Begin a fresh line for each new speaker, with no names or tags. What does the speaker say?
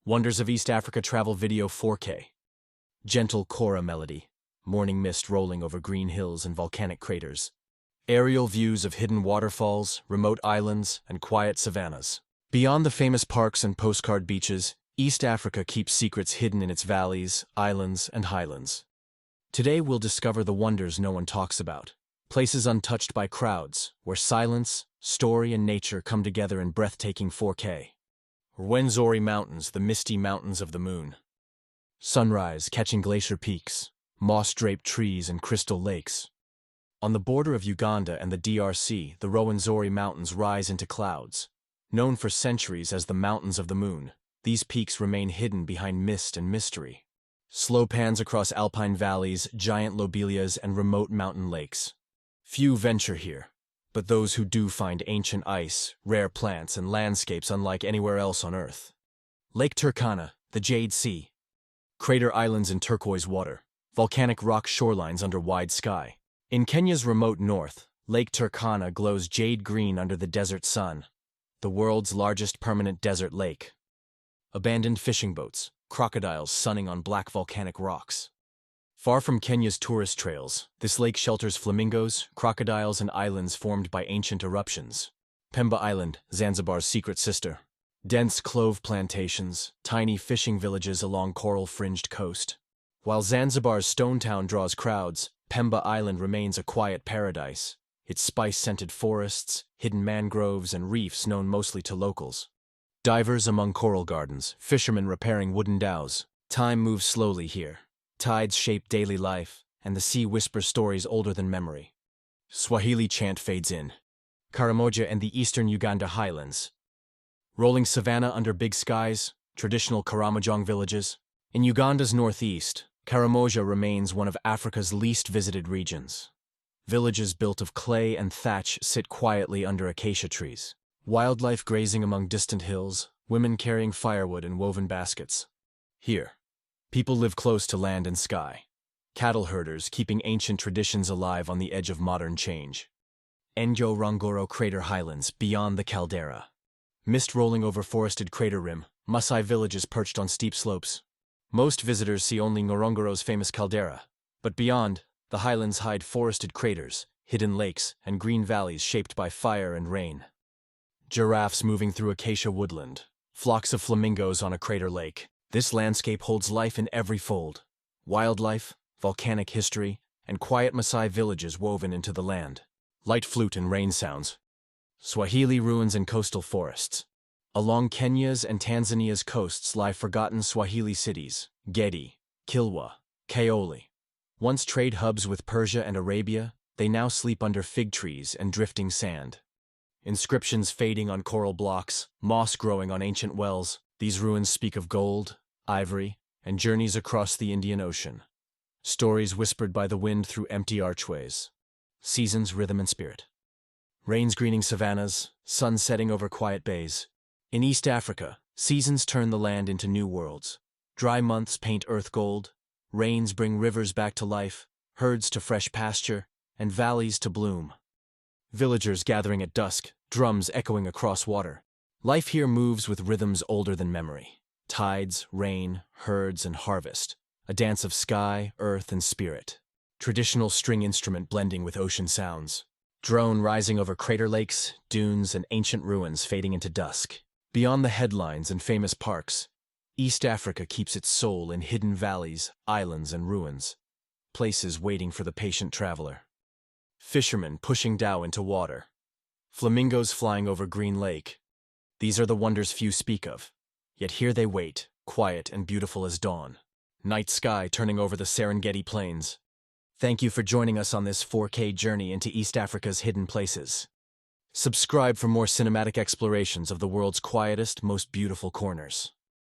Wonders of East Africa Travel Video 4K. Gentle kora melody. Morning mist rolling over green hills and volcanic craters. Aerial views of hidden waterfalls, remote islands, and quiet savannas. Beyond the famous parks and postcard beaches, East Africa keeps secrets hidden in its valleys, islands, and highlands. Today we'll discover the wonders no one talks about. Places untouched by crowds, where silence, story, and nature come together in breathtaking 4K. Rwenzori Mountains, the misty mountains of the moon. Sunrise catching glacier peaks, moss-draped trees, and crystal lakes. On the border of Uganda and the DRC, the Rwenzori Mountains rise into clouds. Known for centuries as the Mountains of the Moon, these peaks remain hidden behind mist and mystery. Slow pans across alpine valleys, giant lobelias, and remote mountain lakes. Few venture here, but those who do find ancient ice, rare plants, and landscapes unlike anywhere else on Earth. Lake Turkana, the Jade Sea. Crater islands in turquoise water, volcanic rock shorelines under wide sky. In Kenya's remote north, Lake Turkana glows jade green under the desert sun, the world's largest permanent desert lake. Abandoned fishing boats, crocodiles sunning on black volcanic rocks. Far from Kenya's tourist trails, this lake shelters flamingos, crocodiles, and islands formed by ancient eruptions. Pemba Island, Zanzibar's secret sister. Dense clove plantations, tiny fishing villages along coral-fringed coast. While Zanzibar's stone town draws crowds, Pemba Island remains a quiet paradise, its spice-scented forests, hidden mangroves, and reefs known mostly to locals. Divers among coral gardens, fishermen repairing wooden dhows. Time moves slowly here. Tides shape daily life, and the sea whispers stories older than memory. Swahili chant fades in. Karamoja and the eastern Uganda highlands. Rolling savanna under big skies, traditional Karamojong villages. In Uganda's northeast, Karamoja remains one of Africa's least visited regions. Villages built of clay and thatch sit quietly under acacia trees. Wildlife grazing among distant hills, women carrying firewood in woven baskets. Here, people live close to land and sky. Cattle herders keeping ancient traditions alive on the edge of modern change. Ngorongoro crater highlands beyond the caldera. Mist rolling over forested crater rim, Maasai villages perched on steep slopes. Most visitors see only Ngorongoro's famous caldera, but beyond, the highlands hide forested craters, hidden lakes, and green valleys shaped by fire and rain. Giraffes moving through acacia woodland, flocks of flamingos on a crater lake. This landscape holds life in every fold. Wildlife, volcanic history, and quiet Maasai villages woven into the land. Light flute and rain sounds. Swahili ruins and coastal forests. Along Kenya's and Tanzania's coasts lie forgotten Swahili cities, Gedi, Kilwa, Kaole. Once trade hubs with Persia and Arabia, they now sleep under fig trees and drifting sand. Inscriptions fading on coral blocks, moss growing on ancient wells. These ruins speak of gold, ivory, and journeys across the Indian Ocean. Stories whispered by the wind through empty archways. Seasons, rhythm, and spirit. Rains greening savannas, sun setting over quiet bays. In East Africa, seasons turn the land into new worlds. Dry months paint earth gold, rains bring rivers back to life, herds to fresh pasture, and valleys to bloom. Villagers gathering at dusk, drums echoing across water. Life here moves with rhythms older than memory. Tides, rain, herds, and harvest. A dance of sky, earth, and spirit. Traditional string instrument blending with ocean sounds. Drone rising over crater lakes, dunes, and ancient ruins fading into dusk. Beyond the headlines and famous parks, East Africa keeps its soul in hidden valleys, islands, and ruins. Places waiting for the patient traveler. Fishermen pushing dhow into water. Flamingos flying over green lake. These are the wonders few speak of. Yet here they wait, quiet and beautiful as dawn. Night sky turning over the Serengeti plains. Thank you for joining us on this 4K journey into East Africa's hidden places. Subscribe for more cinematic explorations of the world's quietest, most beautiful corners.